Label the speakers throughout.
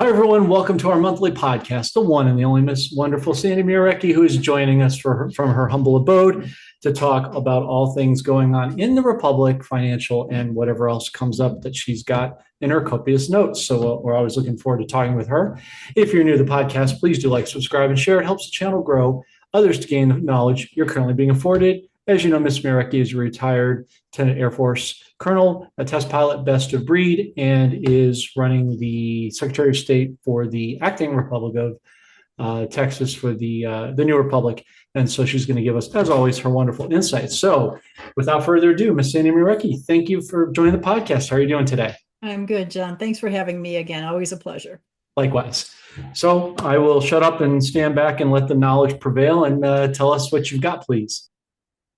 Speaker 1: everyone. Welcome to our monthly podcast, the one and the only Miss Wonderful Sandy Miarecki, who is joining us from her humble abode to talk about all things going on in the Republic, financial, and whatever else comes up that she's got in her copious notes. So we're always looking forward to talking with her. If you're new to the podcast, please do like, subscribe, and share. It helps the channel grow, others to gain the knowledge you're currently being afforded. As you know, Miss Miarecki is a retired Lieutenant Air Force Colonel, a test pilot, best of breed, and is running the Secretary of State for the acting Republic of Texas for the new Republic. And so she's going to give us, as always, her wonderful insights. So without further ado, Miss Sandy Miarecki, thank you for joining the podcast. How are you doing today?
Speaker 2: I'm good, John. Thanks for having me again. Always a pleasure.
Speaker 1: Likewise. So I will shut up and stand back and let the knowledge prevail and tell us what you've got, please.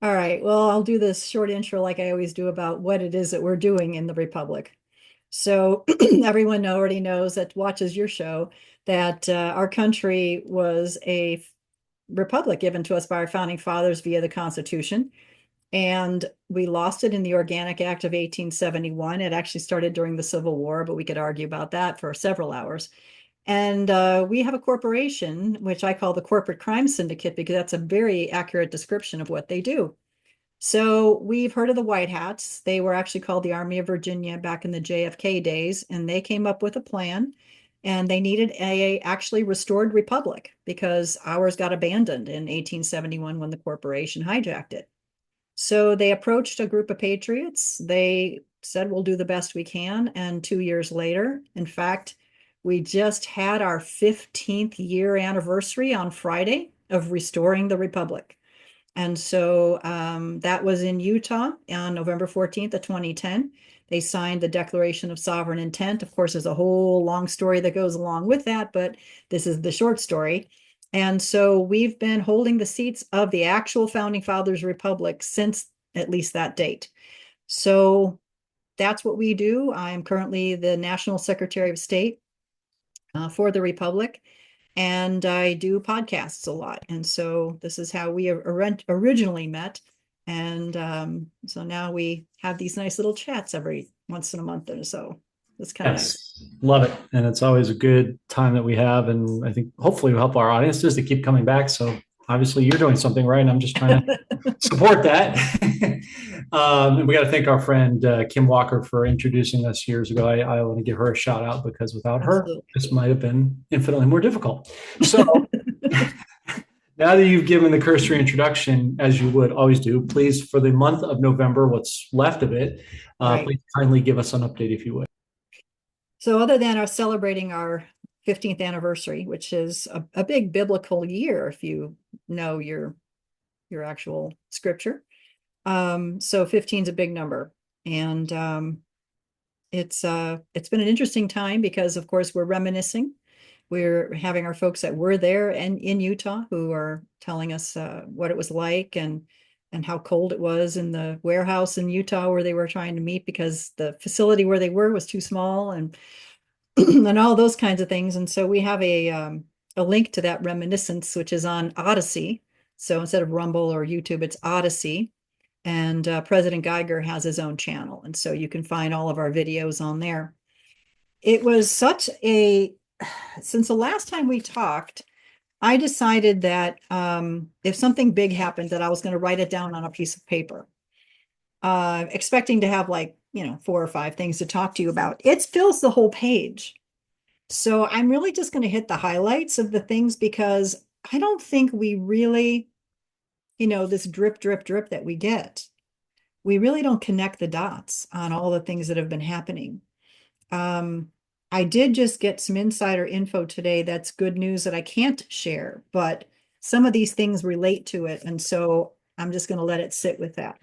Speaker 2: All right. Well, I'll do this short intro like I always do about what it is that we're doing in the Republic. So everyone already knows that watches your show that our country was a republic given to us by our founding fathers via the Constitution. And we lost it in the Organic Act of 1871. It actually started during the Civil War, but we could argue about that for several hours. And we have a corporation, which I call the Corporate Crime Syndicate, because that's a very accurate description of what they do. So we've heard of the White Hats. They were actually called the Army of Virginia back in the JFK days, and they came up with a plan, and they needed a actually restored republic because ours got abandoned in 1871 when the corporation hijacked it. So they approached a group of patriots. They said, we'll do the best we can. And 2 years later, in fact, we just had our 15th year anniversary on Friday of restoring the Republic. And so that was in Utah on November 14th of 2010. They signed the Declaration of Sovereign Intent. Of course, there's a whole long story that goes along with that, but this is the short story. And so we've been holding the seats of the actual Founding Fathers Republic since at least that date. So that's what we do. I'm currently the National Secretary of State for the Republic, and I do podcasts a lot. And so this is how we originally met. And so now we have these nice little chats every once in a month or so. It's kind of nice.
Speaker 1: Love it. And it's always a good time that we have. And I think hopefully we'll help our audiences to keep coming back. So obviously you're doing something right. And I'm just trying to support that. And we got to thank our friend Kim Walker for introducing us years ago. I want to give her a shout out because without her, this might have been infinitely more difficult. So now that you've given the cursory introduction, as you would always do, please, for the month of November, what's left of it,
Speaker 2: Right.
Speaker 1: please kindly give us an update if you would.
Speaker 2: So other than our celebrating our 15th anniversary, which is a big biblical year, if you know your actual scripture. So 15 is a big number. And it's been an interesting time because, of course, we're reminiscing. We're having our folks that were there and in Utah who are telling us what it was like and how cold it was in the warehouse in Utah where they were trying to meet because the facility where they were was too small and and all those kinds of things. And so we have a link to that reminiscence, which is on Odyssey. So instead of Rumble or YouTube, it's Odyssey. And President Geiger has his own channel. And so you can find all of our videos on there. It was since the last time we talked, I decided that if something big happened, that I was going to write it down on a piece of paper, expecting to have 4 or 5 things to talk to you about. It fills the whole page. So I'm really just going to hit the highlights of the things because I don't think we really, this drip, drip, drip that we get, we really don't connect the dots on all the things that have been happening. I did just get some insider info today. That's good news that I can't share, but some of these things relate to it. And so I'm just going to let it sit with that.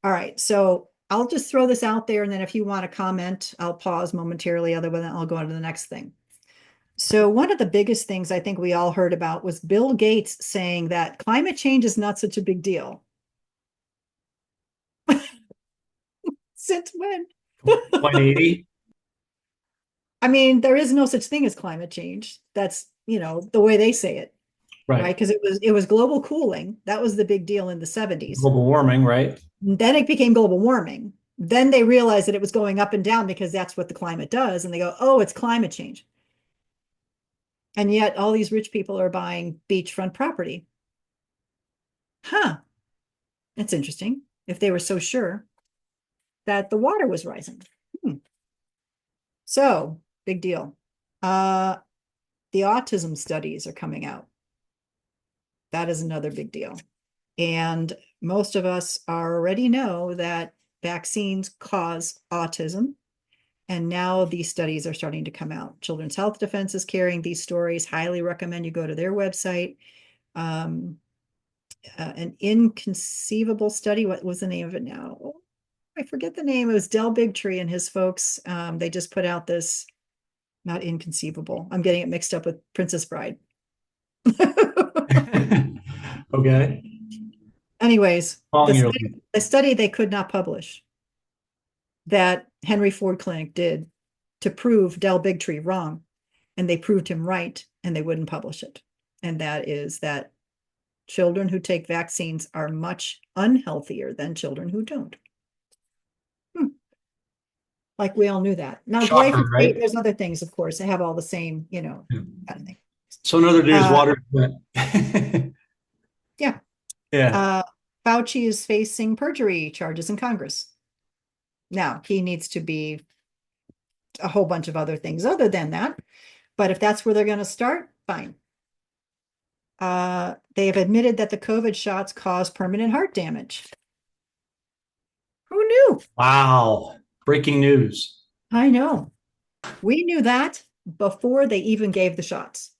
Speaker 2: All right. So I'll just throw this out there. And then if you want to comment, I'll pause momentarily. Otherwise, I'll go on to the next thing. So one of the biggest things I think we all heard about was Bill Gates saying that climate change is not such a big deal. Since when?
Speaker 1: 180.
Speaker 2: I mean, there is no such thing as climate change. That's, the way they say it. Right. Because it was global cooling. That was the big deal in the 70s.
Speaker 1: Global warming, right?
Speaker 2: Then it became global warming. Then they realized that it was going up and down because that's what the climate does. And they go, oh, it's climate change. And yet all these rich people are buying beachfront property. Huh, that's interesting. If they were so sure that the water was rising. Hmm. So, big deal. Uh, the autism studies are coming out. That is another big deal. And most of us already know that vaccines cause autism. And now these studies are starting to come out. Children's Health Defense is carrying these stories. Highly recommend you go to their website. An inconceivable study. What was the name of it now? Oh, I forget the name. It was Del Bigtree and his folks. They just put out this, not inconceivable. I'm getting it mixed up with Princess Bride.
Speaker 1: Okay.
Speaker 2: Anyways,
Speaker 1: Following your lead.
Speaker 2: the study they could not publish that Henry Ford Clinic did to prove Del Bigtree wrong. And they proved him right, and they wouldn't publish it. And that is that children who take vaccines are much unhealthier than children who don't. Like we all knew that. Now,
Speaker 1: Shocker,
Speaker 2: glyphosate,
Speaker 1: right?
Speaker 2: there's other things, of course, they have all the same, kind of thing.
Speaker 1: So another day's
Speaker 2: Uh,
Speaker 1: water.
Speaker 2: yeah.
Speaker 1: Yeah.
Speaker 2: Fauci is facing perjury charges in Congress. Now, he needs to be a whole bunch of other things other than that. But if that's where they're going to start, fine. They have admitted that the COVID shots cause permanent heart damage. Who knew?
Speaker 1: Wow. Breaking news.
Speaker 2: I know. We knew that before they even gave the shots.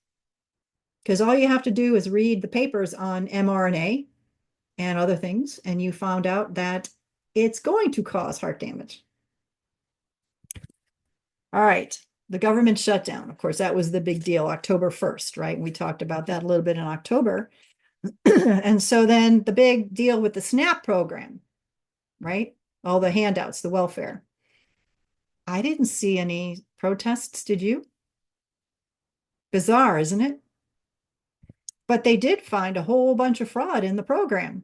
Speaker 2: Because all you have to do is read the papers on mRNA and other things, and you found out that it's going to cause heart damage. All right. The government shutdown. Of course, that was the big deal, October 1st, right? We talked about that a little bit in October. And so then the big deal with the SNAP program, right? All the handouts, the welfare. I didn't see any protests, did you? Bizarre, isn't it? But they did find a whole bunch of fraud in the program.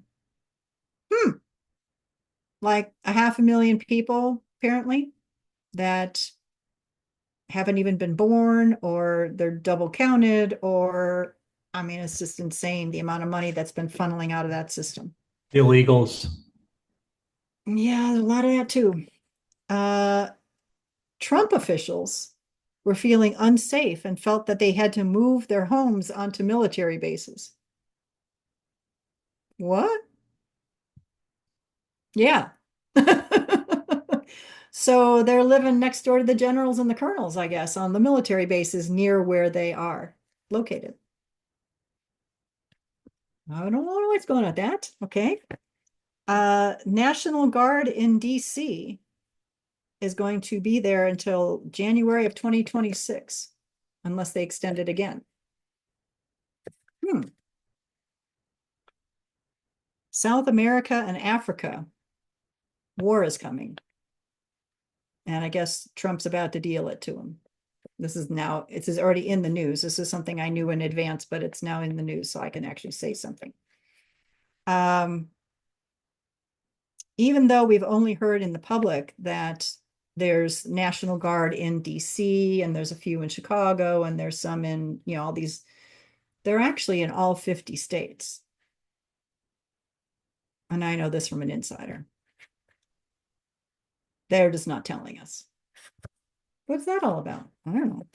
Speaker 2: Like 500,000 people, apparently, that haven't even been born, or they're double counted, or I mean, it's just insane the amount of money that's been funneling out of that system.
Speaker 1: Illegals.
Speaker 2: Yeah, there's a lot of that too. Trump officials were feeling unsafe and felt that they had to move their homes onto military bases. What? Yeah. So they're living next door to the generals and the colonels, I guess, on the military bases near where they are located. I don't know what's going on with that. Okay. National Guard in DC is going to be there until January of 2026, unless they extend it again. South America and Africa, war is coming. And I guess Trump's about to deal it to them. This is already in the news. This is something I knew in advance, but it's now in the news, so I can actually say something. Even though we've only heard in the public that there's National Guard in DC, and there's a few in Chicago, and there's some in, all these, they're actually in all 50 states. And I know this from an insider. They're just not telling us. What's that all about? I don't know.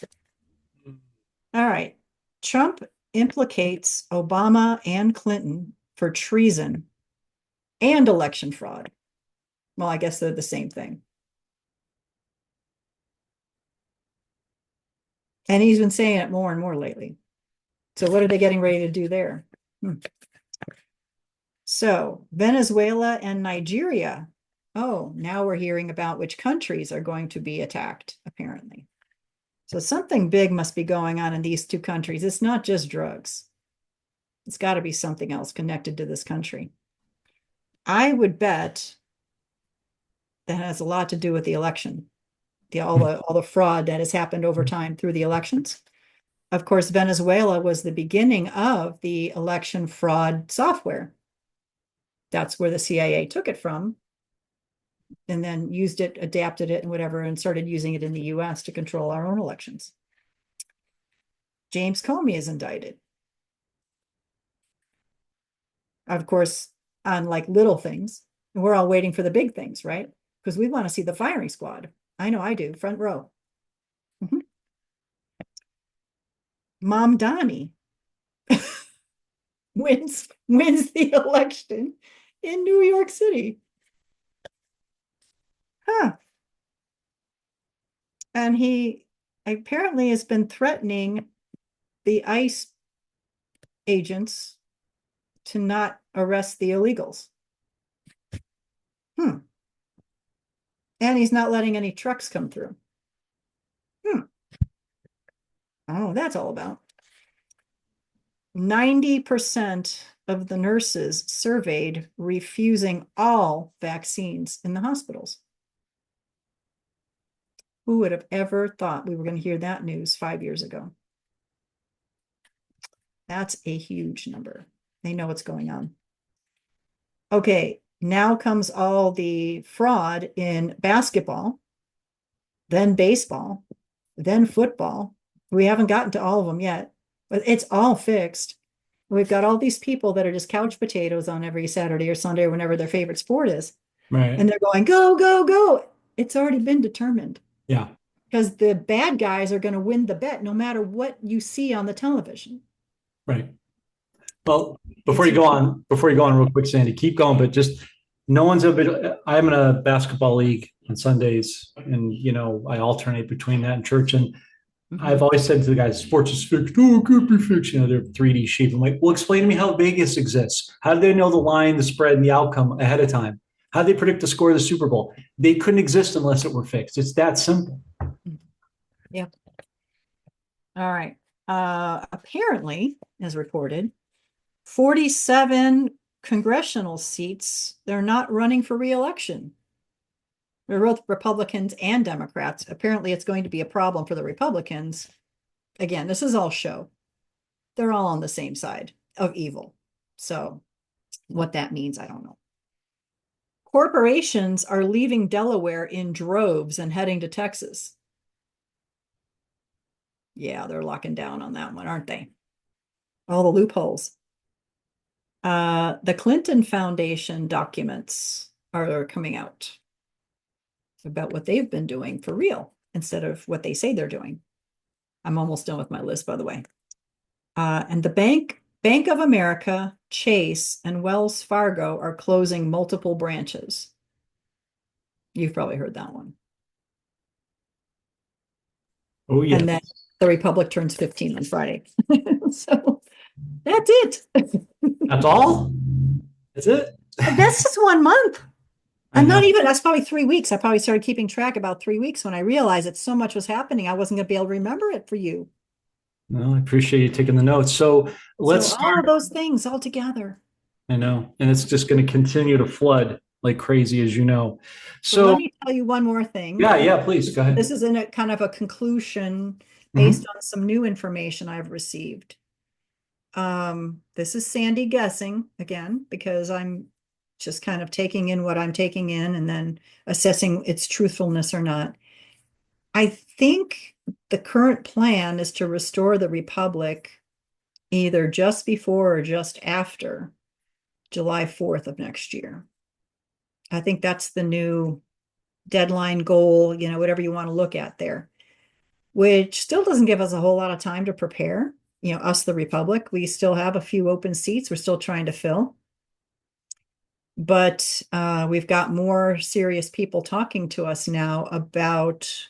Speaker 2: All right. Trump implicates Obama and Clinton for treason and election fraud. Well, I guess they're the same thing. And he's been saying it more and more lately. So what are they getting ready to do there? So Venezuela and Nigeria. Oh, now we're hearing about which countries are going to be attacked, apparently. So something big must be going on in these two countries. It's not just drugs. It's got to be something else connected to this country. I would bet that has a lot to do with the election, all the fraud that has happened over time through the elections. Of course, Venezuela was the beginning of the election fraud software. That's where the CIA took it from, and then used it, adapted it, and whatever, and started using it in the US to control our own elections. James Comey is indicted. Of course, on like little things. And we're all waiting for the big things, right? Because we want to see the firing squad. I know I do, front row. Mhm. Mom Donnie wins the election in New York City. Huh. And he apparently has been threatening the ICE agents to not arrest the illegals. Hmm. And he's not letting any trucks come through. Hmm. I don't know what that's all about. 90% of the nurses surveyed refusing all vaccines in the hospitals. Who would have ever thought we were going to hear that news 5 years ago? That's a huge number. They know what's going on. Okay, now comes all the fraud in basketball, then baseball, then football. We haven't gotten to all of them yet, but it's all fixed. We've got all these people that are just couch potatoes on every Saturday or Sunday or whenever their favorite sport is.
Speaker 1: Right.
Speaker 2: And they're going, go, go, go. It's already been determined.
Speaker 1: Yeah.
Speaker 2: Because the bad guys are going to win the bet no matter what you see on the television.
Speaker 1: Right. Well, before you go on real quick, Sandy, keep going, but just no one's ever been, I'm in a basketball league on Sundays and, I alternate between that and church. And I've always said to the guys, sports is fixed. Oh, it could be fixed. They're 3D sheep. I'm like, well, explain to me how Vegas exists. How do they know the line, the spread, and the outcome ahead of time? How do they predict the score of the Super Bowl? They couldn't exist unless it were fixed. It's that simple.
Speaker 2: Yeah. All right. Apparently, as reported, 47 congressional seats, they're not running for re-election. They're both Republicans and Democrats. Apparently, it's going to be a problem for the Republicans. Again, this is all show. They're all on the same side of evil. So what that means, I don't know. Corporations are leaving Delaware in droves and heading to Texas. Yeah, they're locking down on that one, aren't they? All the loopholes. The Clinton Foundation documents are coming out about what they've been doing for real instead of what they say they're doing. I'm almost done with my list, by the way. And the Bank of America, Chase, and Wells Fargo are closing multiple branches. You've probably heard that one.
Speaker 1: Oh, yeah.
Speaker 2: And then the Republic turns 15 on Friday. So that's it.
Speaker 1: That's all? That's it?
Speaker 2: That's just 1 month.
Speaker 1: I
Speaker 2: And
Speaker 1: know.
Speaker 2: not even, that's probably 3 weeks. I probably started keeping track about 3 weeks when I realized that so much was happening. I wasn't going to be able to remember it for you.
Speaker 1: No, I appreciate you taking the notes. So let's
Speaker 2: So all
Speaker 1: start.
Speaker 2: of those things all together.
Speaker 1: I know. And it's just going to continue to flood like crazy, as you know.
Speaker 2: So let
Speaker 1: So,
Speaker 2: me tell you one more thing.
Speaker 1: yeah, please go ahead.
Speaker 2: This is in a kind of a conclusion
Speaker 1: Mhm.
Speaker 2: based on some new information I've received. This is Sandy guessing again, because I'm just kind of taking in what I'm taking in and then assessing its truthfulness or not. I think the current plan is to restore the Republic either just before or just after July 4th of next year. I think that's the new deadline goal, whatever you want to look at there, which still doesn't give us a whole lot of time to prepare. Us, the Republic, we still have a few open seats we're still trying to fill. But we've got more serious people talking to us now about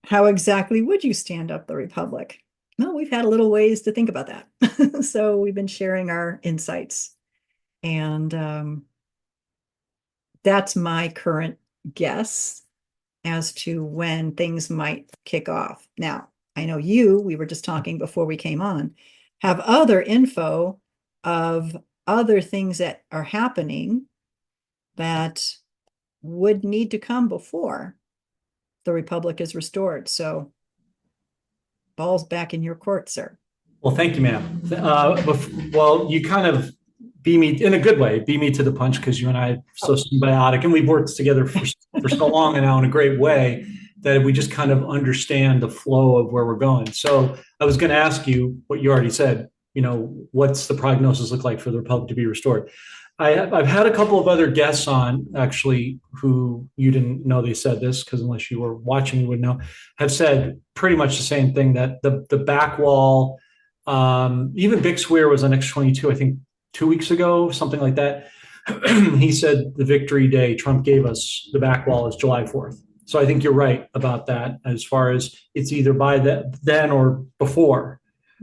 Speaker 2: how exactly would you stand up the Republic? Well, we've had a little ways to think about that. So we've been sharing our insights. And that's my current guess as to when things might kick off. Now, I know we were just talking before we came on, have other info of other things that are happening that would need to come before the Republic is restored. So ball's back in your court, sir.
Speaker 1: Well, thank you, ma'am. Well, you kind of beat me in a good way, beat me to the punch because you and I are so symbiotic and we've worked together for so long and now in a great way. that we just kind of understand the flow of where we're going. So I was going to ask you what you already said, what's the prognosis look like for the Republic to be restored? I've had a couple of other guests on actually who you didn't know they said this because unless you were watching, you would know, have said pretty much the same thing that the back wall, even Big Swear was on X-22, I think 2 weeks ago, something like that. He said the victory day Trump gave us, the back wall is July 4th. So I think you're right about that as far as it's either by then or before,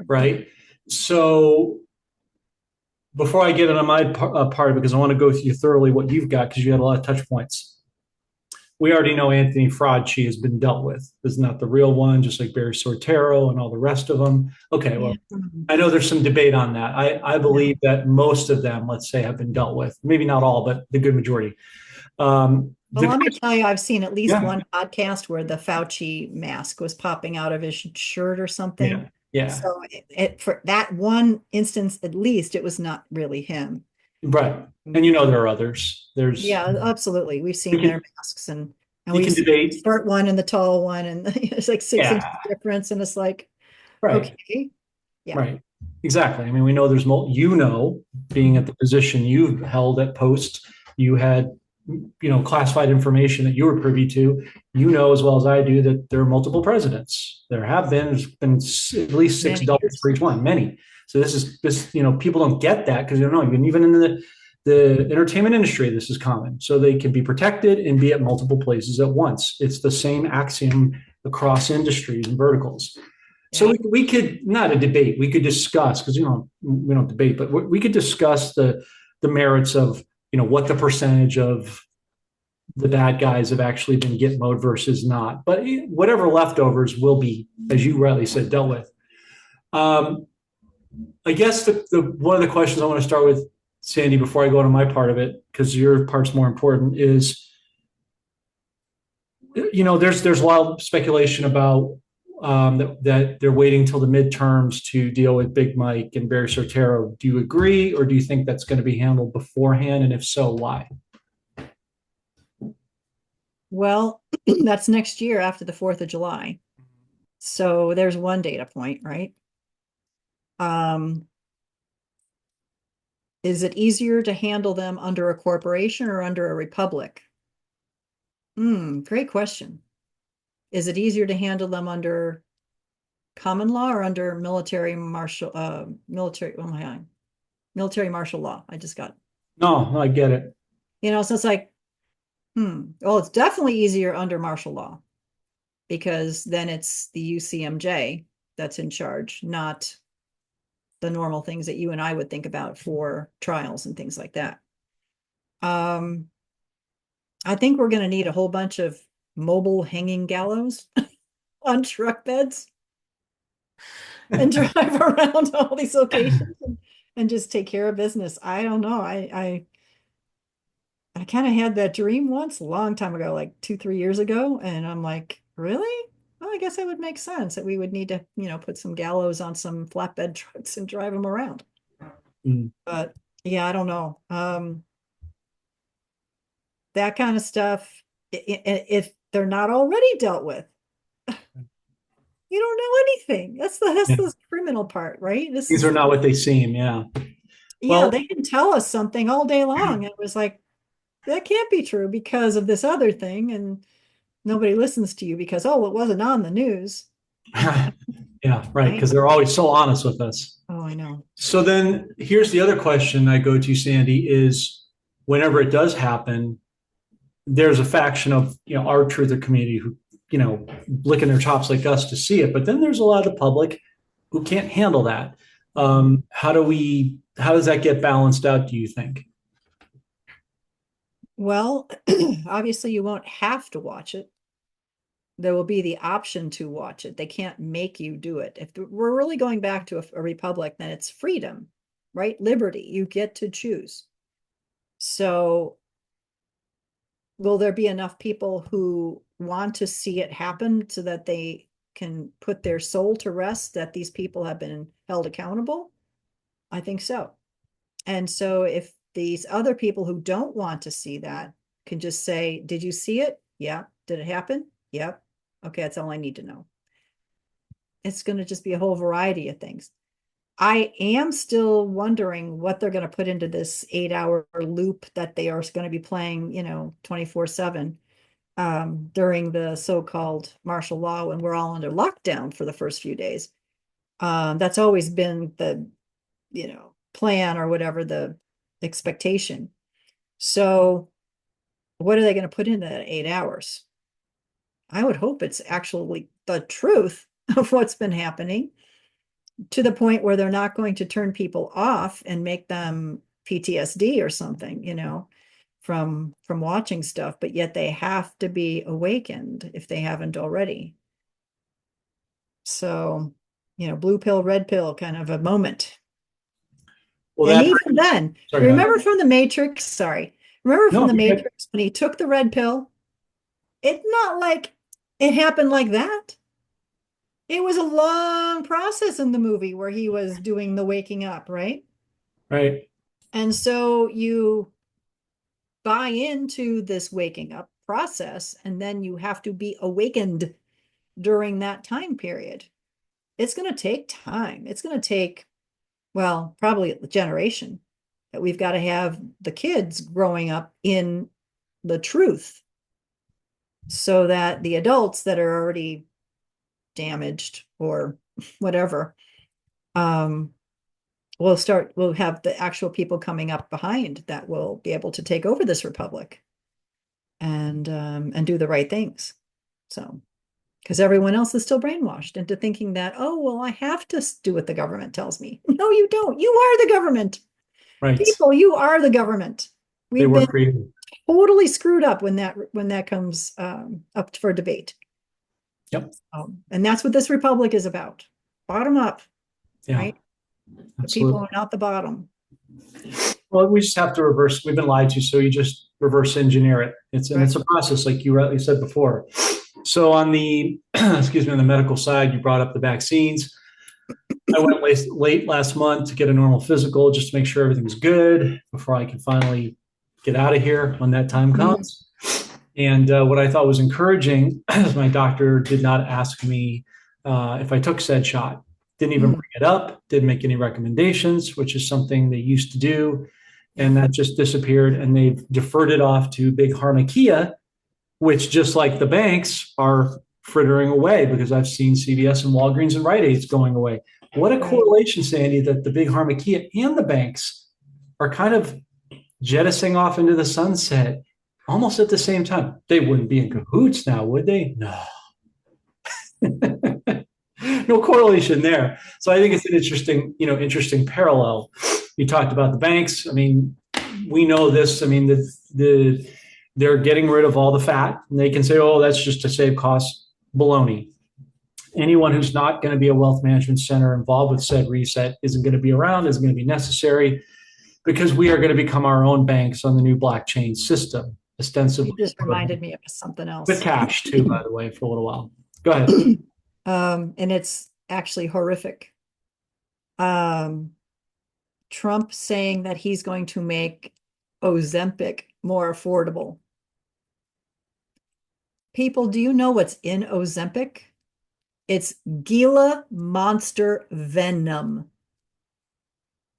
Speaker 1: right? So before I get into my part of it, because I want to go through thoroughly what you've got, because you had a lot of touch points. We already know Anthony Fraudchi has been dealt with. This is not the real one, just like Barry Sortero and all the rest of them. Okay, well, I know there's some debate on that. I believe that most of them, let's say, have been dealt with. Maybe not all, but the good majority.
Speaker 2: Well, let me tell you, I've seen at least
Speaker 1: Yeah.
Speaker 2: one podcast where the Fauci mask was popping out of his shirt or something.
Speaker 1: Yeah. Yeah.
Speaker 2: So for that one instance, at least, it was not really him.
Speaker 1: Right. And there are others.
Speaker 2: Yeah, absolutely. We've seen
Speaker 1: can-
Speaker 2: their masks and
Speaker 1: you
Speaker 2: we've
Speaker 1: can
Speaker 2: seen the
Speaker 1: debate.
Speaker 2: short one and the tall one, and it's like 6 inches
Speaker 1: Yeah.
Speaker 2: difference, and it's like,
Speaker 1: Right.
Speaker 2: okay, yeah.
Speaker 1: Right. Exactly. I mean, we know there's being at the position you've held at Post, you had, classified information that you were privy to. You know as well as I do that there are multiple presidents. There's been at least six
Speaker 2: Many
Speaker 1: doubles
Speaker 2: years.
Speaker 1: for each one, many. So people don't get that because even in the entertainment industry, this is common. So they can be protected and be at multiple places at once. It's the same axiom across industries and verticals. So we could not a debate. We could discuss because we don't debate, but we could discuss the merits of what the percentage of the bad guys have actually been Gitmo versus not. But whatever leftovers will be, as you rightly said, dealt with. I guess the one of the questions I want to start with, Sandy, before I go into my part of it, because your part's more important, is there's a lot of speculation about that they're waiting till the midterms to deal with Big Mike and Barry Soetoro. Do you agree, or do you think that's going to be handled beforehand? And if so, why?
Speaker 2: Well, that's next year after the 4th of July. So there's one data point, right? Is it easier to handle them under a corporation or under a republic? Great question. Is it easier to handle them under common law or under military martial law? I just got.
Speaker 1: No, I get it.
Speaker 2: So it's like, well, it's definitely easier under martial law because then it's the UCMJ that's in charge, not the normal things that you and I would think about for trials and things like that. I think we're going to need a whole bunch of mobile hanging gallows on truck beds and drive around all these locations and just take care of business. I don't know. I kind of had that dream once a long time ago, like 2-3 years ago. And I'm like, really? Well, I guess it would make sense that we would need to, put some gallows on some flatbed trucks and drive them around. But yeah, I don't know. That kind of stuff, if they're not already dealt with, you don't know anything. That's the criminal part, right?
Speaker 1: These are not what they seem. Yeah.
Speaker 2: Yeah, they can tell us something all day long. It was like, that can't be true because of this other thing. And nobody listens to you because, it wasn't on the news.
Speaker 1: Yeah, right. Because they're always so honest with us.
Speaker 2: Oh, I know.
Speaker 1: So then here's the other question I go to, Sandy, is whenever it does happen, there's a faction of, our truther community who, licking their chops like us to see it. But then there's a lot of the public who can't handle that. How does that get balanced out, do you think?
Speaker 2: Well, obviously you won't have to watch it. There will be the option to watch it. They can't make you do it. If we're really going back to a republic, then it's freedom, right? Liberty. You get to choose. So will there be enough people who want to see it happen so that they can put their soul to rest that these people have been held accountable? I think so. And so if these other people who don't want to see that can just say, did you see it? Yeah. Did it happen? Yep. Okay, that's all I need to know. It's going to just be a whole variety of things. I am still wondering what they're going to put into this 8-hour loop that they are going to be playing, 24/7 during the so-called martial law when we're all under lockdown for the first few days. That's always been the, plan or whatever the expectation. So what are they going to put into that 8 hours? I would hope it's actually the truth of what's been happening to the point where they're not going to turn people off and make them PTSD or something, from watching stuff, but yet they have to be awakened if they haven't already. So, blue pill, red pill kind of a moment.
Speaker 1: Well,
Speaker 2: And
Speaker 1: that
Speaker 2: even then,
Speaker 1: sorry,
Speaker 2: you
Speaker 1: go ahead.
Speaker 2: remember from the Matrix, sorry, remember from
Speaker 1: No,
Speaker 2: the
Speaker 1: you're good.
Speaker 2: Matrix when he took the red pill? It's not like it happened like that. It was a long process in the movie where he was doing the waking up, right?
Speaker 1: Right.
Speaker 2: And so you buy into this waking up process, and then you have to be awakened during that time period. It's going to take time. It's going to take, well, probably a generation that we've got to have the kids growing up in the truth so that the adults that are already damaged or whatever um, we'll have the actual people coming up behind that will be able to take over this republic and do the right things. So, because everyone else is still brainwashed into thinking that, oh, well, I have to do what the government tells me. No, you don't. You are the government.
Speaker 1: Right.
Speaker 2: People, you are the government.
Speaker 1: They
Speaker 2: We've
Speaker 1: were
Speaker 2: been
Speaker 1: created.
Speaker 2: totally screwed up when that comes up for debate.
Speaker 1: Yep.
Speaker 2: And that's what this republic is about. Bottom up,
Speaker 1: Yeah,
Speaker 2: right? The people
Speaker 1: absolutely.
Speaker 2: are not the bottom.
Speaker 1: Well, we just have to reverse. We've been lied to, so you just reverse engineer it. It's
Speaker 2: Right.
Speaker 1: a process, like you rightly said before. So on the excuse me, on the medical side, you brought up the vaccines. I went late last month to get a normal physical just to make sure everything's good before I can finally get out of here when that time
Speaker 2: Mm.
Speaker 1: comes. And what I thought was encouraging is my doctor did not ask me if I took said shot. Didn't even
Speaker 2: Mm.
Speaker 1: bring it up, didn't make any recommendations, which is something they used to do. And that just disappeared. And they've deferred it off to Big Pharmacia, which just like the banks are frittering away because I've seen CVS and Walgreens and Rite Aids going away. What a
Speaker 2: Right.
Speaker 1: correlation, Sandy, that the Big Pharmacia and the banks are kind of jettisoning off into the sunset almost at the same time. They wouldn't be in cahoots now, would they? No. No correlation there. So I think it's an interesting parallel. You talked about the banks. I mean, we know this. I mean, they're getting rid of all the fat, and they can say, "Oh, that's just to save costs." Baloney. Anyone who's not going to be a wealth management center involved with said reset isn't going to be around, isn't going to be necessary, because we are going to become our own banks on the new blockchain system, ostensibly
Speaker 2: You just reminded me of something
Speaker 1: with
Speaker 2: else.
Speaker 1: cash too, by the way, for a little while. Go ahead.
Speaker 2: And it's actually horrific. Um, Trump saying that he's going to make Ozempic more affordable. People, do you know what's in Ozempic? It's Gila monster venom.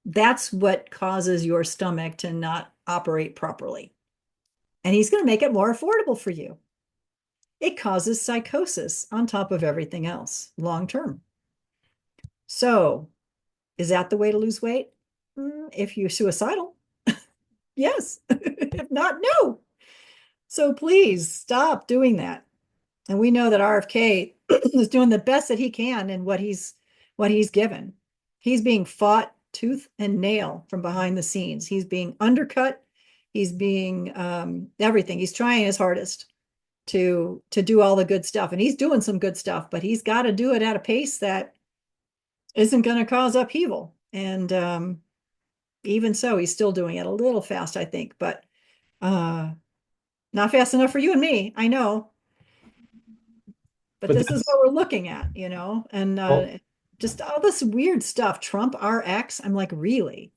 Speaker 2: That's what causes your stomach to not operate properly. And he's going to make it more affordable for you. It causes psychosis on top of everything else long term. So, is that the way to lose weight? If you're suicidal, yes. If not, no. So please stop doing that. And we know that RFK is doing the best that he can in what he's given. He's being fought tooth and nail from behind the scenes. He's being undercut. He's being everything. He's trying his hardest to do all the good stuff, and he's doing some good stuff, but he's got to do it at a pace that isn't going to cause upheaval. And even so, he's still doing it a little fast, I think, but not fast enough for you and me. I know, but
Speaker 1: But
Speaker 2: this is
Speaker 1: that's
Speaker 2: what we're looking at, and
Speaker 1: well,
Speaker 2: just all this weird stuff. Trump RX. I'm like, really?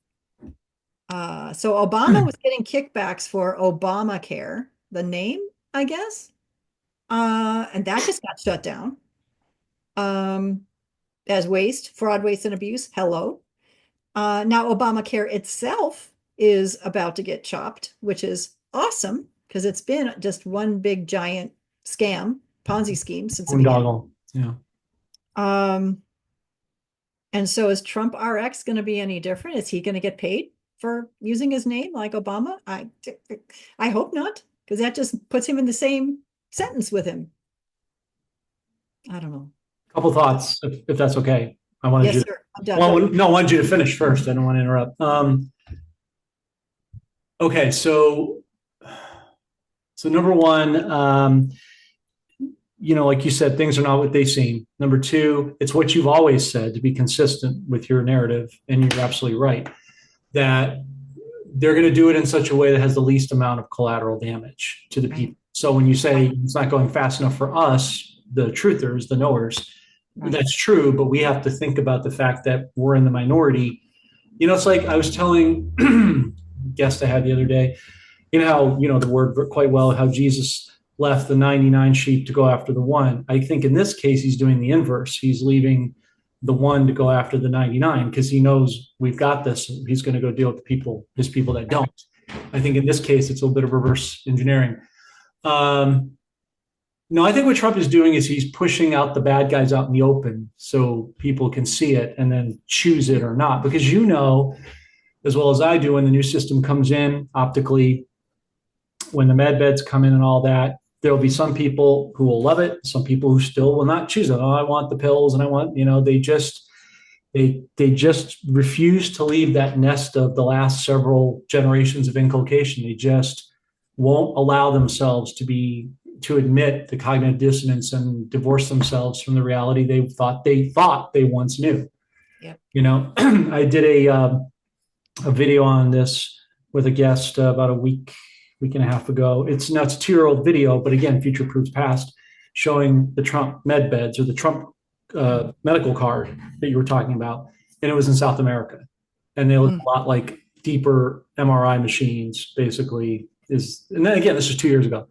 Speaker 2: So Obama was getting kickbacks for Obamacare, the name, I guess. And that just got shut down. Um, as waste, fraud, waste, and abuse. Hello. Now Obamacare itself is about to get chopped, which is awesome because it's been just one big giant scam, Ponzi scheme since the beginning.
Speaker 1: Boondoggle. Yeah.
Speaker 2: Um, and so is Trump RX going to be any different? Is he going to get paid for using his name like Obama? I hope not, because that just puts him in the same sentence with him. I don't know.
Speaker 1: Couple thoughts, if that's okay. I wanted
Speaker 2: Yes,
Speaker 1: you.
Speaker 2: sir. I'm done.
Speaker 1: Well, no, I wanted you to finish first. I don't want to interrupt. Okay, so number one, like you said, things are not what they seem. Number two, it's what you've always said to be consistent with your narrative, and you're absolutely right that they're going to do it in such a way that has the least amount of collateral damage to the people.
Speaker 2: Right.
Speaker 1: So when you say it's not going fast enough for us, the truthers, the knowers,
Speaker 2: Right.
Speaker 1: that's true, but we have to think about the fact that we're in the minority. It's like I was telling a guest I had the other day, how, the word quite well, how Jesus left the 99 sheep to go after the one. I think in this case, he's doing the inverse. He's leaving the one to go after the 99 because he knows we've got this. He's going to go deal with his people that don't. I think in this case, it's a bit of reverse engineering. No, I think what Trump is doing is he's pushing out the bad guys out in the open so people can see it and then choose it or not. Because as well as I do, when the new system comes in optically, when the med beds come in and all that, there'll be some people who will love it, some people who still will not choose it. Oh, I want the pills, and I want, they just refuse to leave that nest of the last several generations of inculcation. They just won't allow themselves to admit the cognitive dissonance and divorce themselves from the reality they once knew.
Speaker 2: Yep.
Speaker 1: I did a video on this with a guest about a week and a half ago. It's a 2-year-old video, but again, future proofs past, showing the Trump med beds or the Trump medical card that you were talking about, and it was in South America, and they look a lot like deeper MRI machines. Basically, and then again, this was 2 years ago.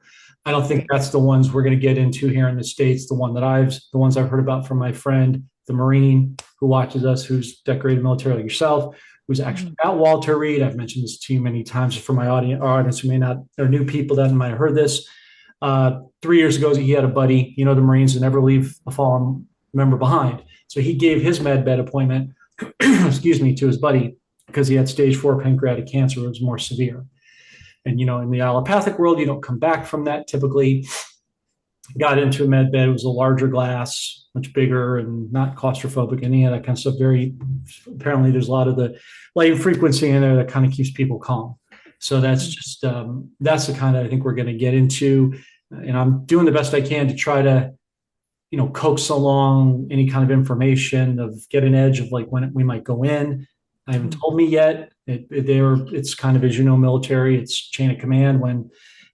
Speaker 1: I don't think that's the ones we're going to get into here in the States. The ones I've heard about from my friend, the Marine who watches us, who's decorated military like yourself, who's actually at Walter Reed. I've mentioned this to you many times for my audience who may not, or new people that might have heard this. 3 years ago, he had a buddy, the Marines that never leave a fallen member behind. So he gave his med bed appointment, excuse me, to his buddy because he had stage 4 pancreatic cancer. It was more severe. And, in the allopathic world, you don't come back from that typically. Got into a med bed. It was a larger glass, much bigger and not claustrophobic, any of that kind of stuff. Apparently there's a lot of the light frequency in there that kind of keeps people calm. So that's just, that's the kind of, I think we're going to get into. And I'm doing the best I can to try to, coax along any kind of information of get an edge of like when we might go in. I haven't told me yet. It's kind of, as military, it's chain of command. When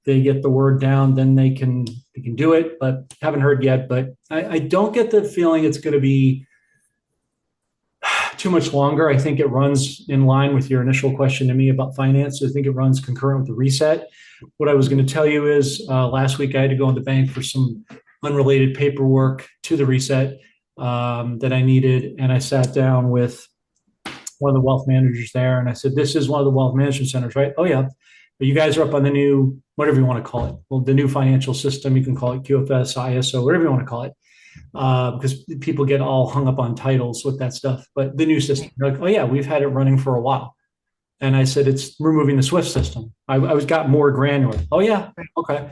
Speaker 1: they get the word down, then they can do it, but haven't heard yet. But I don't get the feeling it's going to be too much longer. I think it runs in line with your initial question to me about finance. I think it runs concurrent with the reset. What I was going to tell you is last week I had to go in the bank for some unrelated paperwork to the reset that I needed. And I sat down with one of the wealth managers there. And I said, this is one of the wealth management centers, right? Oh, yeah. But you guys are up on the new, whatever you want to call it. Well, the new financial system, you can call it QFS, ISO, whatever you want to call it. Because people get all hung up on titles with that stuff. But the new system, they're like, oh, yeah, we've had it running for a while. And I said, it's removing the SWIFT system. I got more granular. Oh, yeah. Okay.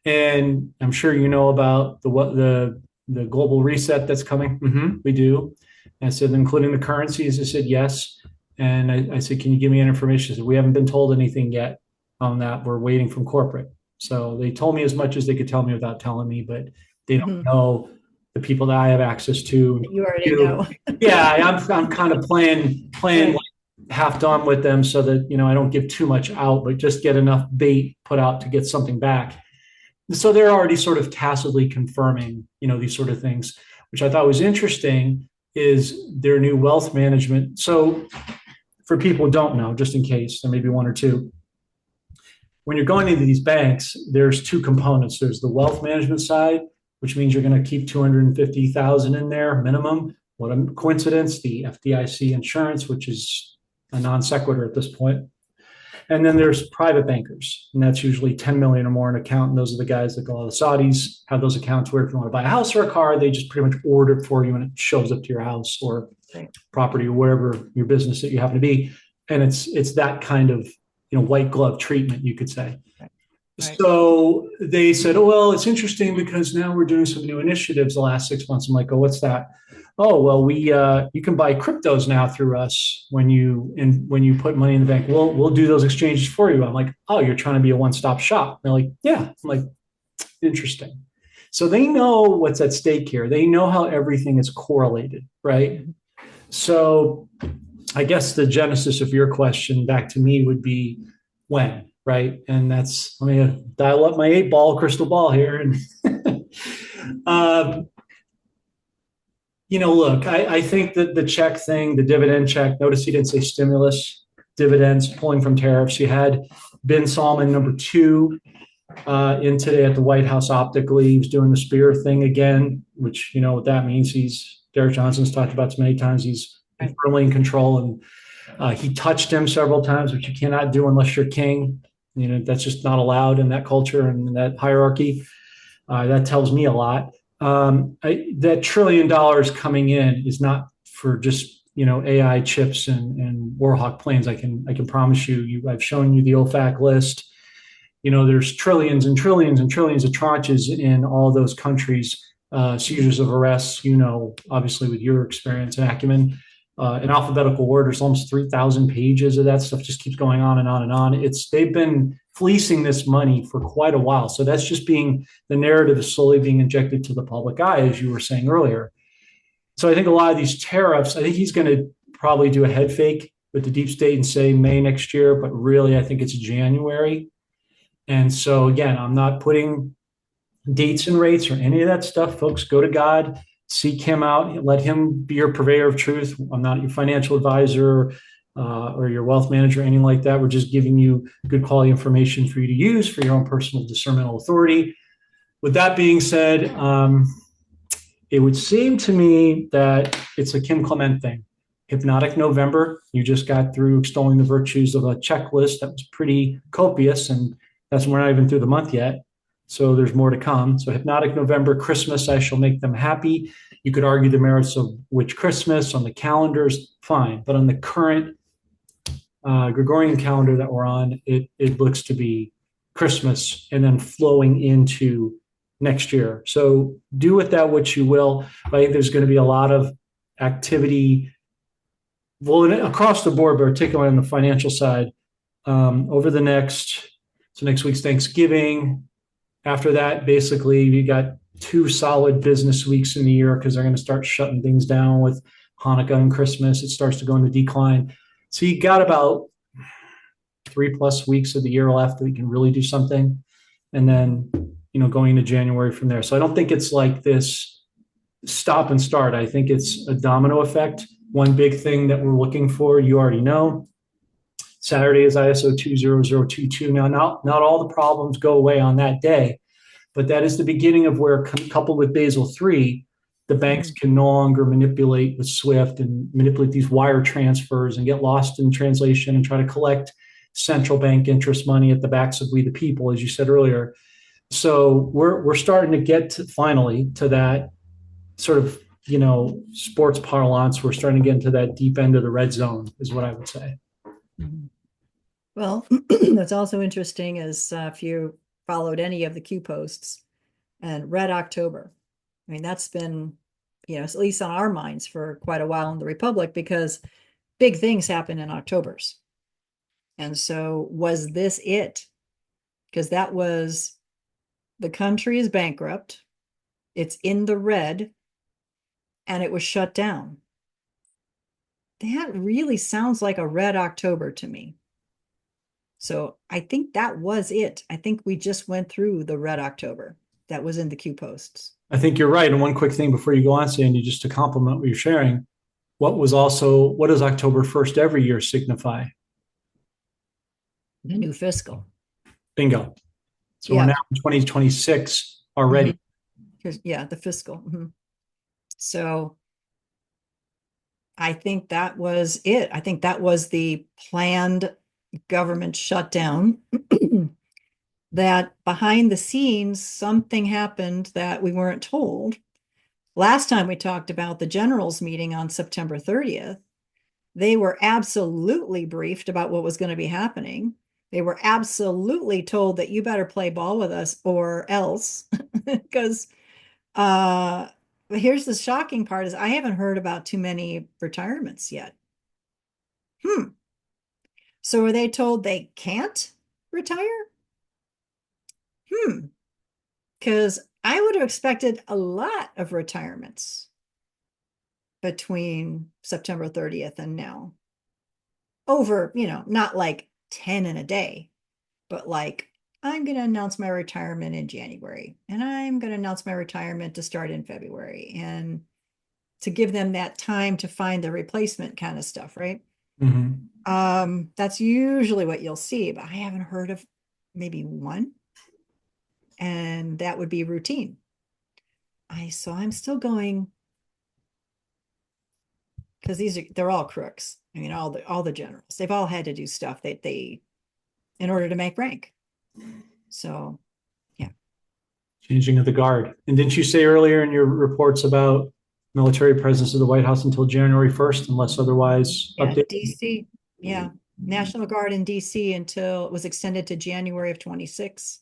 Speaker 1: And I'm sure you know about the global reset that's coming. Mm-hmm, we do. And I said, including the currencies. I said, yes. And I said, can you give me any information? I said, we haven't been told anything yet on that. We're waiting from corporate. So they told me as much as they could tell me without telling me, but they don't know the people that I have access to.
Speaker 2: You already know.
Speaker 1: Yeah, I'm kind of playing like half done with them so that, I don't give too much out, but just get enough bait put out to get something back. So they're already sort of tacitly confirming, these sort of things, which I thought was interesting, is their new wealth management. So for people who don't know, just in case, there may be one or two, when you're going into these banks, there's two components. There's the wealth management side, which means you're going to keep 250,000 in there minimum. What a coincidence. The FDIC insurance, which is a non sequitur at this point. And then there's private bankers, and that's usually 10 million or more in account. And those are the guys that go, all the Saudis have those accounts where if you want to buy a house or a car, they just pretty much order it for you and it shows up to your house or property or wherever your business that you happen to be. And it's that kind of, white glove treatment, you could say. Right. So they said, oh, well, it's interesting because now we're doing some new initiatives the last 6 months. I'm like, oh, what's that? Oh, well, you can buy cryptos now through us when you put money in the bank. We'll do those exchanges for you. I'm like, oh, you're trying to be a one-stop shop. They're like, yeah. I'm like, interesting. So they know what's at stake here. They know how everything is correlated, right? So I guess the genesis of your question back to me would be when, right? And that's, let me dial up my 8-ball crystal ball here. And, look, I think that the check thing, the dividend check, notice he didn't say stimulus, dividends pulling from tariffs. You had Ben Salman, number 2, in today at the White House optically. He was doing the spear thing again, which, what that means. Derek Johnson's talked about this many times. He's firmly in control, and he touched him several times, which you cannot do unless you're king. That's just not allowed in that culture and in that hierarchy. That tells me a lot. That $1 trillion coming in is not for just AI chips and Warhawk planes. I can promise you. I've shown you the OFAC list. There's trillions and trillions and trillions of tranches in all those countries. Seizures of arrests. Obviously with your experience and acumen. In alphabetical order, there's almost 3,000 pages of that stuff. Just keeps going on and on and on. They've been fleecing this money for quite a while. So that's just the narrative is slowly being injected to the public eye, as you were saying earlier. So I think a lot of these tariffs, I think he's going to probably do a head fake with the deep state and say May next year, but really I think it's January. And so again, I'm not putting dates and rates or any of that stuff. Folks, go to God. Seek him out. Let him be your purveyor of truth. I'm not your financial advisor or your wealth manager or anything like that. We're just giving you good quality information for you to use for your own personal discernmental authority. With that being said, it would seem to me that it's a Kim Clement thing. Hypnotic November. You just got through extolling the virtues of a checklist that was pretty copious, and we're not even through the month yet. So there's more to come. So Hypnotic November, Christmas, I shall make them happy. You could argue the merits of which Christmas on the calendars, fine. But on the current Gregorian calendar that we're on, it looks to be Christmas and then flowing into next year. So do with that what you will. But I think there's going to be a lot of activity, across the board, but particularly on the financial side, over the next week's Thanksgiving. After that, basically, you got 2 solid business weeks in the year because they're going to start shutting things down with Hanukkah and Christmas. It starts to go into decline. So you got about 3+ weeks of the year left that you can really do something. And then, going into January from there. So I don't think it's like this stop and start. I think it's a domino effect. One big thing that we're looking for, you already know, Saturday is ISO 20022. Now, not all the problems go away on that day, but that is the beginning of where, coupled with Basel III, the banks can no longer manipulate with SWIFT and manipulate these wire transfers and get lost in translation and try to collect central bank interest money at the backs of we the people, as you said earlier. So we're starting to get finally to that sort of, sports parlance. We're starting to get into that deep end of the red zone, is what I would say.
Speaker 2: Well, what's also interesting is if you followed any of the Q posts and Red October. I mean, that's been, at least on our minds for quite a while in the Republic because big things happen in Octobers. And so was this it? Because that was, the country is bankrupt. It's in the red and it was shut down. That really sounds like a Red October to me. So I think that was it. I think we just went through the Red October that was in the Q posts.
Speaker 1: I think you're right. And one quick thing before you go on, Sandy, just to compliment what you're sharing, what does October 1st every year signify?
Speaker 2: The new fiscal.
Speaker 1: Bingo. So we're
Speaker 2: Yeah.
Speaker 1: now in 2026 already.
Speaker 2: Yeah, the fiscal. So I think that was it. I think that was the planned government shutdown. That behind the scenes, something happened that we weren't told. Last time we talked about the generals meeting on September 30th, they were absolutely briefed about what was going to be happening. They were absolutely told that you better play ball with us or else. Because here's the shocking part is I haven't heard about too many retirements yet. So are they told they can't retire? Because I would have expected a lot of retirements between September 30th and now. Over, not like 10 in a day, but like, I'm going to announce my retirement in January, and I'm going to announce my retirement to start in February, and to give them that time to find the replacement kind of stuff, right? That's usually what you'll see, but I haven't heard of maybe one, and that would be routine. So I'm still going, because they're all crooks. I mean, all the generals, they've all had to do stuff that they in order to make rank. So yeah.
Speaker 1: Changing of the guard. And didn't you say earlier in your reports about military presence of the White House until January 1st, unless otherwise updated?
Speaker 2: DC. Yeah. National Guard in DC until it was extended to January of 26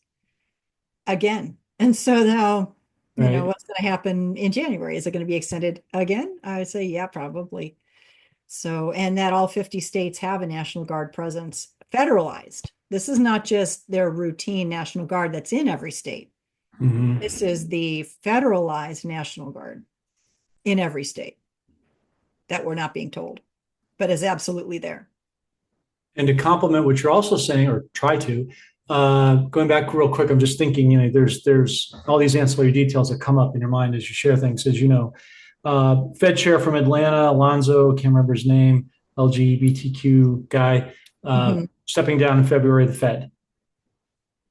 Speaker 2: again. And so now,
Speaker 1: Right.
Speaker 2: what's going to happen in January? Is it going to be extended again? I would say, yeah, probably. So, and that all 50 states have a National Guard presence federalized. This is not just their routine National Guard that's in every state. This is the federalized National Guard in every state that we're not being told, but is absolutely there.
Speaker 1: And to complement what you're also saying, or try to, going back real quick, I'm just thinking, there's all these ancillary details that come up in your mind as you share things. As you know, Fed chair from Atlanta, Alonzo, can't remember his name, LGBTQ guy, stepping down in February of the Fed.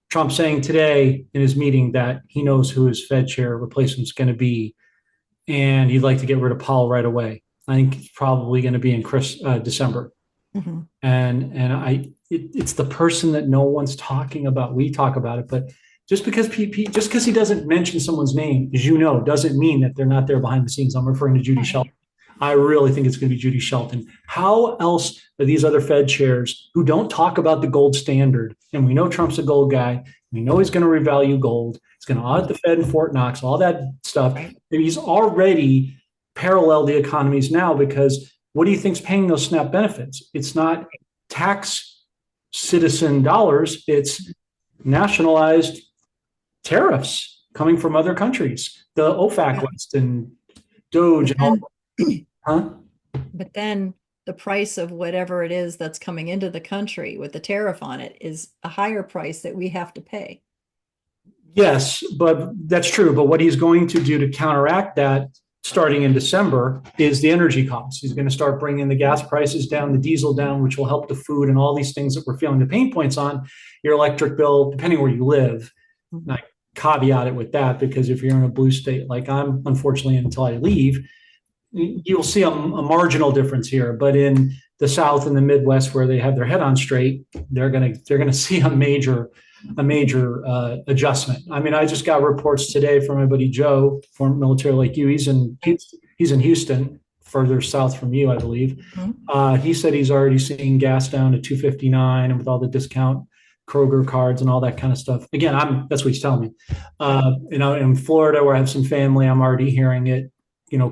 Speaker 1: Trump saying today in his meeting that he knows who his Fed chair replacement is going to be, and he'd like to get rid of Powell right away. I think it's probably going to be in December. And it's the person that no one's talking about. We talk about it, but just because he doesn't mention someone's name, as you know, doesn't mean that they're not there behind the scenes. I'm referring to Judy Shelton. I really think it's going to be Judy Shelton. How else are these other Fed chairs who don't talk about the gold standard? And we know Trump's a gold guy. We know he's going to revalue gold. He's going to audit the Fed in Fort Knox, all that stuff. Maybe he's already paralleled the economies now, because what do you think's paying those SNAP benefits? It's not tax citizen dollars. It's nationalized tariffs coming from other countries, the OFAC list and Doge and all.
Speaker 2: But then the price of whatever it is that's coming into the country with the tariff on it is a higher price that we have to pay.
Speaker 1: Yes, but that's true. But what he's going to do to counteract that starting in December is the energy costs. He's going to start bringing the gas prices down, the diesel down, which will help the food and all these things that we're feeling the pain points on. Your electric bill, depending where you live. And I caveat it with that, because if you're in a blue state like I'm, unfortunately, until I leave, you'll see a marginal difference here. But in the South and the Midwest, where they have their head on straight, they're gonna see a major adjustment. I mean, I just got reports today from my buddy Joe, former military like you. He's in Houston, further south from you, I believe. He said he's already seeing gas down to $2.59, and with all the discount Kroger cards and all that kind of stuff. Again, that's what he's telling me. In Florida, where I have some family, I'm already hearing it,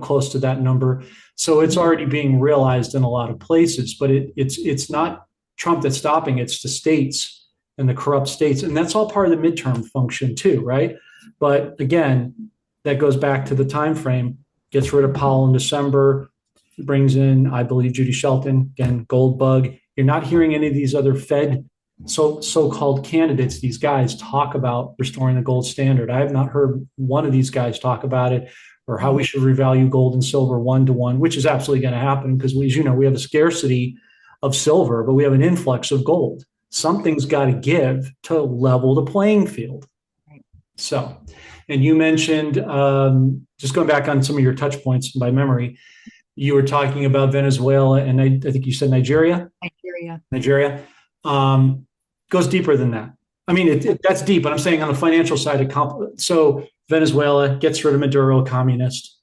Speaker 1: close to that number. So it's already being realized in a lot of places, but it's not Trump that's stopping, it's the states and the corrupt states. And that's all part of the midterm function too, right? But again, that goes back to the time frame, gets rid of Powell in December, brings in, I believe, Judy Shelton, again, gold bug. You're not hearing any of these other Fed so-called candidates, these guys, talk about restoring the gold standard. I have not heard one of these guys talk about it, or how we should revalue gold and silver 1-to-1, which is absolutely going to happen, because as you know, we have a scarcity of silver, but we have an influx of gold. something's got to give to level the playing field.
Speaker 2: Right.
Speaker 1: So, and you mentioned, just going back on some of your touch points by memory, you were talking about Venezuela, and I think you said Nigeria.
Speaker 2: Nigeria.
Speaker 1: Nigeria um, goes deeper than that. I mean, that's deep, but I'm saying on the financial side, so Venezuela gets rid of Maduro, communist,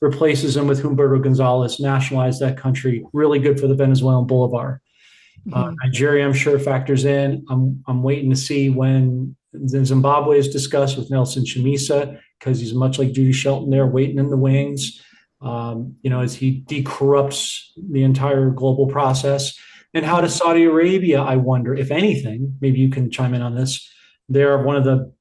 Speaker 1: replaces him with Humberto Gonzalez, nationalized that country. Really good for the Venezuelan Boulevard.
Speaker 2: Mhm.
Speaker 1: Nigeria, I'm sure, factors in. I'm waiting to see when Zimbabwe is discussed with Nelson Chamisa, because he's much like Judy Shelton there, waiting in the wings. As he decorrupts the entire global process. And how does Saudi Arabia, I wonder, if anything, maybe you can chime in on this. They're one of the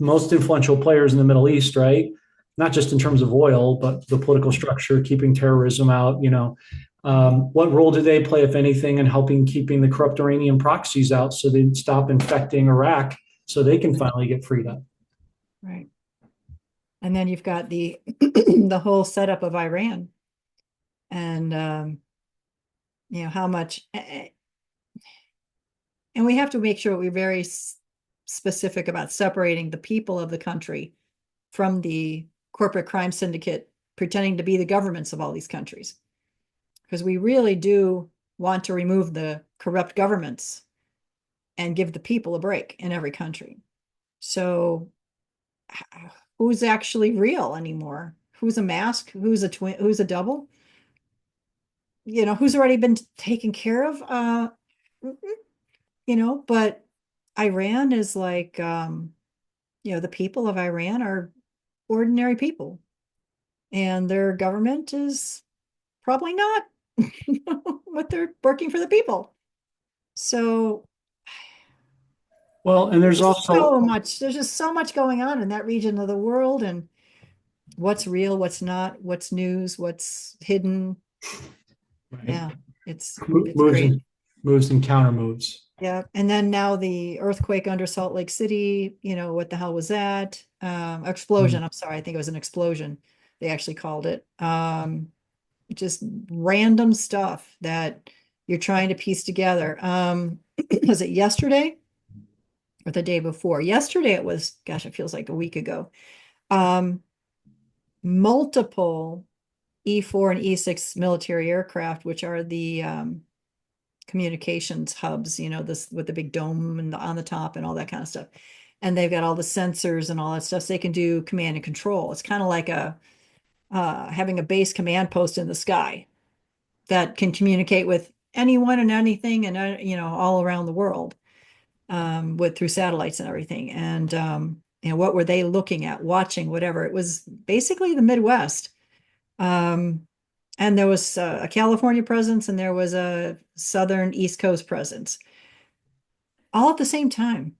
Speaker 1: most influential players in the Middle East, right? Not just in terms of oil, but the political structure, keeping terrorism out, what role do they play, if anything, in helping keeping the corrupt Iranian proxies out so they stop infecting Iraq so they can finally get freed up?
Speaker 2: Right. And then you've got the the whole setup of Iran and how much and we have to make sure we're very specific about separating the people of the country from the corporate crime syndicate pretending to be the governments of all these countries. Because we really do want to remove the corrupt governments and give the people a break in every country. So who's actually real anymore? Who's a mask? Who's a twin? Who's a double? Who's already been taken care of? But Iran is like, the people of Iran are ordinary people, and their government is probably not, but they're working for the people. So
Speaker 1: Well, and there's also,
Speaker 2: there's just so much going on in that region of the world, and what's real, what's not, what's news, what's hidden.
Speaker 1: right,
Speaker 2: Yeah, it's
Speaker 1: moves
Speaker 2: great.
Speaker 1: and moves and counter moves.
Speaker 2: Yeah. And then now the earthquake under Salt Lake City, what the hell was that? Explosion. I'm sorry. I think it was an explosion. They actually called it. Just random stuff that you're trying to piece together. Was it yesterday or the day before? Yesterday it was, gosh, it feels like a week ago. Um, Multiple E4 and E6 military aircraft, which are the communications hubs, this with the big dome and on the top and all that kind of stuff. And they've got all the sensors and all that stuff. So they can do command and control. It's kind of like having a base command post in the sky that can communicate with anyone and anything and all around the world with through satellites and everything. And what were they looking at, watching, whatever? It was basically the Midwest. And there was a California presence and there was a Southern East Coast presence all at the same time.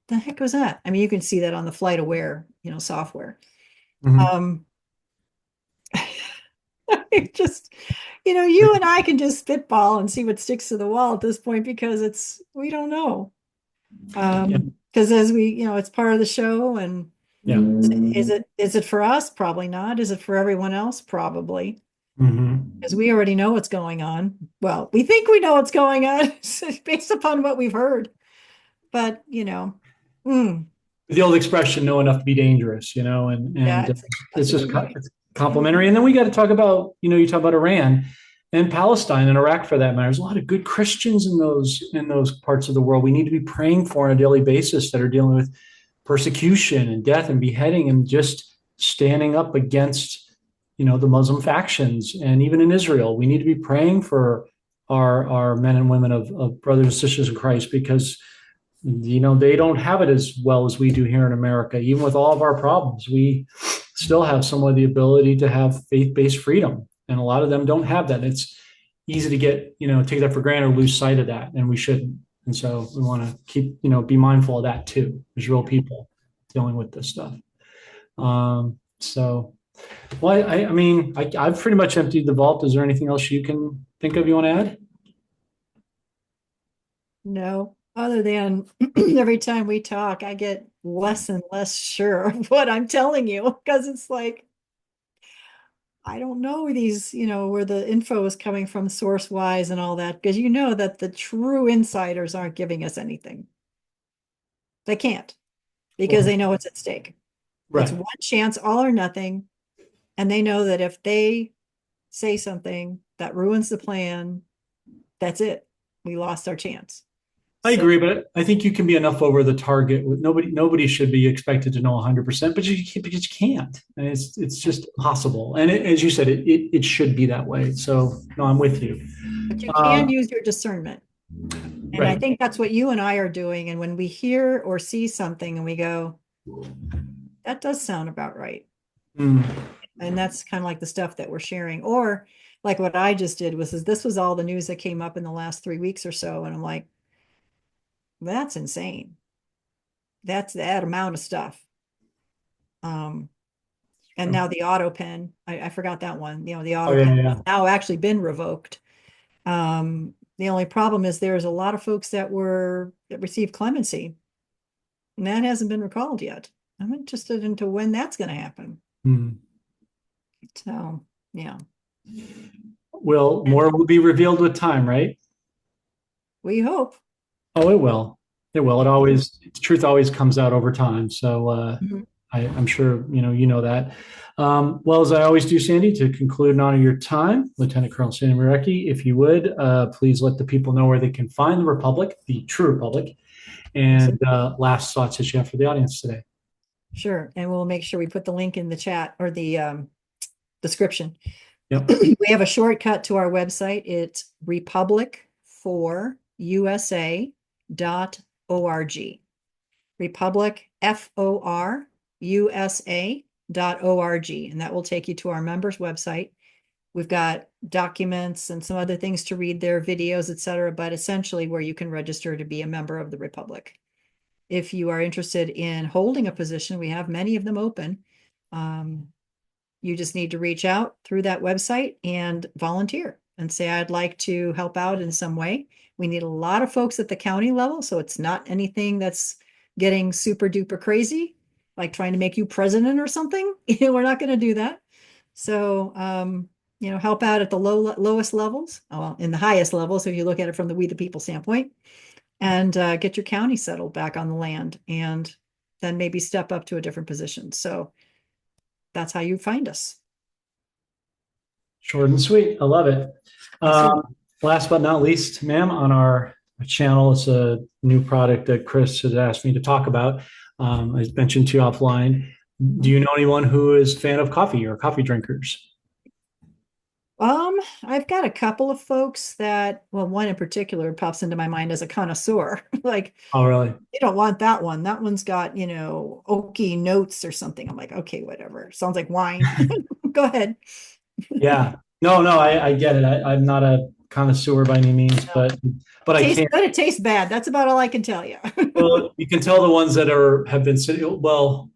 Speaker 2: The heck was that? I mean, you can see that on the flight aware, software.
Speaker 1: Mm-hmm.
Speaker 2: Um, it just, you and I can just spitball and see what sticks to the wall at this point because we don't know.
Speaker 1: Yeah,
Speaker 2: Because as it's part of the show, and
Speaker 1: yeah.
Speaker 2: is it for us? Probably not. Is it for everyone else? Probably.
Speaker 1: Mm-hmm.
Speaker 2: Because we already know what's going on. Well, we think we know what's going on based upon what we've heard. But,
Speaker 1: The old expression, know enough to be dangerous,
Speaker 2: yeah,
Speaker 1: and
Speaker 2: it's
Speaker 1: it's
Speaker 2: exactly
Speaker 1: just
Speaker 2: right.
Speaker 1: it's complimentary. And then we got to talk about, you talk about Iran and Palestine and Iraq for that matter. There's a lot of good Christians in those parts of the world we need to be praying for on a daily basis that are dealing with persecution and death and beheading and just standing up against, the Muslim factions. And even in Israel, we need to be praying for our men and women of brothers and sisters in Christ, because they don't have it as well as we do here in America. Even with all of our problems, we still have some of the ability to have faith-based freedom, and a lot of them don't have that. It's easy to get, take that for granted or lose sight of that, and we shouldn't. And so we want to keep, be mindful of that too. There's real people dealing with this stuff. So, well, I mean, I've pretty much emptied the vault. Is there anything else you can think of you want to add?
Speaker 2: No, other than every time we talk, I get less and less sure of what I'm telling you because it's like, I don't know these, where the info is coming from source wise and all that, because you know that the true insiders aren't giving us anything. They can't because
Speaker 1: Well,
Speaker 2: they know it's at stake. It's
Speaker 1: right.
Speaker 2: one chance, all or nothing. And they know that if they say something that ruins the plan, that's it. We lost our chance.
Speaker 1: I
Speaker 2: So,
Speaker 1: agree, but I think you can be enough over the target with nobody should be expected to know 100%, but you can't. And it's just impossible. And as you said, it should be that way. So no, I'm with you.
Speaker 2: but you can
Speaker 1: Um,
Speaker 2: use your discernment. And I
Speaker 1: right.
Speaker 2: think that's what you and I are doing. And when we hear or see something and we go, that does sound about right.
Speaker 1: Mm,
Speaker 2: And that's kind of like the stuff that we're sharing. Or like what I just did this was all the news that came up in the last 3 weeks or so. And I'm like, that's insane. That's that amount of stuff. Um, and now the auto pen, I forgot that one, the
Speaker 1: oh
Speaker 2: auto
Speaker 1: yeah,
Speaker 2: pen has
Speaker 1: yeah.
Speaker 2: now actually been revoked. The only problem is there's a lot of folks that received clemency, and that hasn't been recalled yet. I'm interested into when that's going to happen.
Speaker 1: Mm.
Speaker 2: So, yeah.
Speaker 1: Well,
Speaker 2: And
Speaker 1: more will be revealed with time, right?
Speaker 2: we hope.
Speaker 1: Oh, it will. It will. It always, truth always comes out over time. So
Speaker 2: Mhm.
Speaker 1: I'm sure you know that. Well, as I always do, Sandy, to conclude and honor your time, Lieutenant Colonel Sandy Miarecki, if you would, please let the people know where they can find the Republic, the true Republic,
Speaker 2: Yes,
Speaker 1: and last thoughts that you have for the audience today.
Speaker 2: sure. And we'll make sure we put the link in the chat or the description.
Speaker 1: Yep.
Speaker 2: We have a shortcut to our website. It's republic4usa.org. Republic FORUSA.org. And that will take you to our members website. We've got documents and some other things to read there, videos, etc., but essentially where you can register to be a member of the Republic. If you are interested in holding a position, we have many of them open. You just need to reach out through that website and volunteer and say, I'd like to help out in some way. We need a lot of folks at the county level, so it's not anything that's getting super duper crazy, like trying to make you president or something. We're not going to do that. So, help out at the lowest levels, well, in the highest levels, if you look at it from the we the people standpoint, and get your county settled back on the land, and then maybe step up to a different position. So that's how you find us.
Speaker 1: Short and sweet. I love it.
Speaker 2: Yes, sir.
Speaker 1: Last but not least, ma'am, on our channel, it's a new product that Chris has asked me to talk about. I mentioned to you offline. Do you know anyone who is a fan of coffee or coffee drinkers?
Speaker 2: I've got a couple of folks that, well, one in particular pops into my mind as a connoisseur. Like,
Speaker 1: Oh, really?
Speaker 2: you don't want that one. That one's got, oaky notes or something. I'm like, okay, whatever. Sounds like wine. Go ahead.
Speaker 1: Yeah. No, no, I get it. I'm not a connoisseur by any means,
Speaker 2: No.
Speaker 1: but
Speaker 2: It
Speaker 1: I
Speaker 2: tastes
Speaker 1: can.
Speaker 2: good, it tastes bad. That's about all I can tell you.
Speaker 1: Well, you can tell the ones that have been sitting. Well,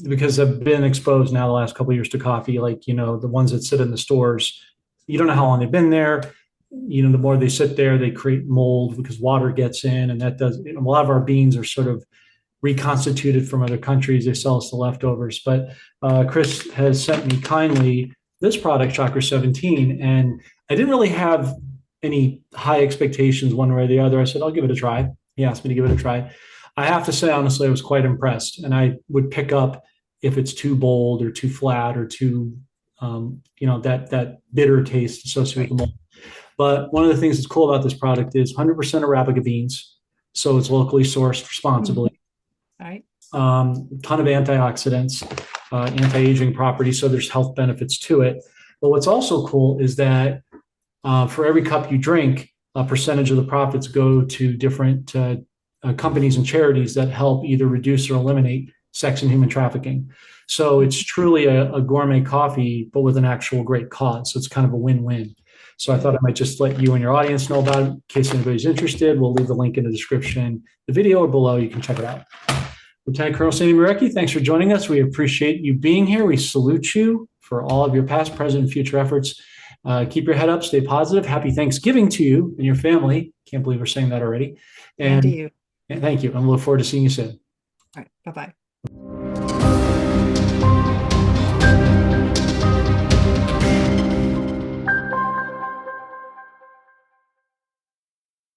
Speaker 1: because I've been exposed now the last couple of years to coffee, like the ones that sit in the stores. You don't know how long they've been there. The more they sit there, they create mold because water gets in, and that does. A lot of our beans are sort of reconstituted from other countries. They sell us the leftovers. But Chris has sent me kindly this product, Chakra 17, and I didn't really have any high expectations one way or the other. I said, I'll give it a try. He asked me to give it a try. I have to say, honestly, I was quite impressed. And I would pick up if it's too bold or too flat or too, that bitter taste associated with the mold. But one of the things that's cool about this product is 100% Arabica beans. So it's locally sourced responsibly.
Speaker 2: All right.
Speaker 1: Ton of antioxidants, anti-aging properties, so there's health benefits to it. But what's also cool is that for every cup you drink, a percentage of the profits go to different companies and charities that help either reduce or eliminate sex and human trafficking. So it's truly a gourmet coffee, but with an actual great cause. So it's kind of a win-win. So I thought I might just let you and your audience know about it in case anybody's interested. We'll leave the link in the description, the video or below. You can check it out. Lieutenant Colonel Sandy Miarecki, thanks for joining us. We appreciate you being here. We salute you for all of your past, present, and future efforts. Keep your head up, stay positive. Happy Thanksgiving to you and your family. Can't believe we're saying that already.
Speaker 2: And to you.
Speaker 1: And thank you. And we look forward to seeing you soon.
Speaker 2: All right. Bye-bye.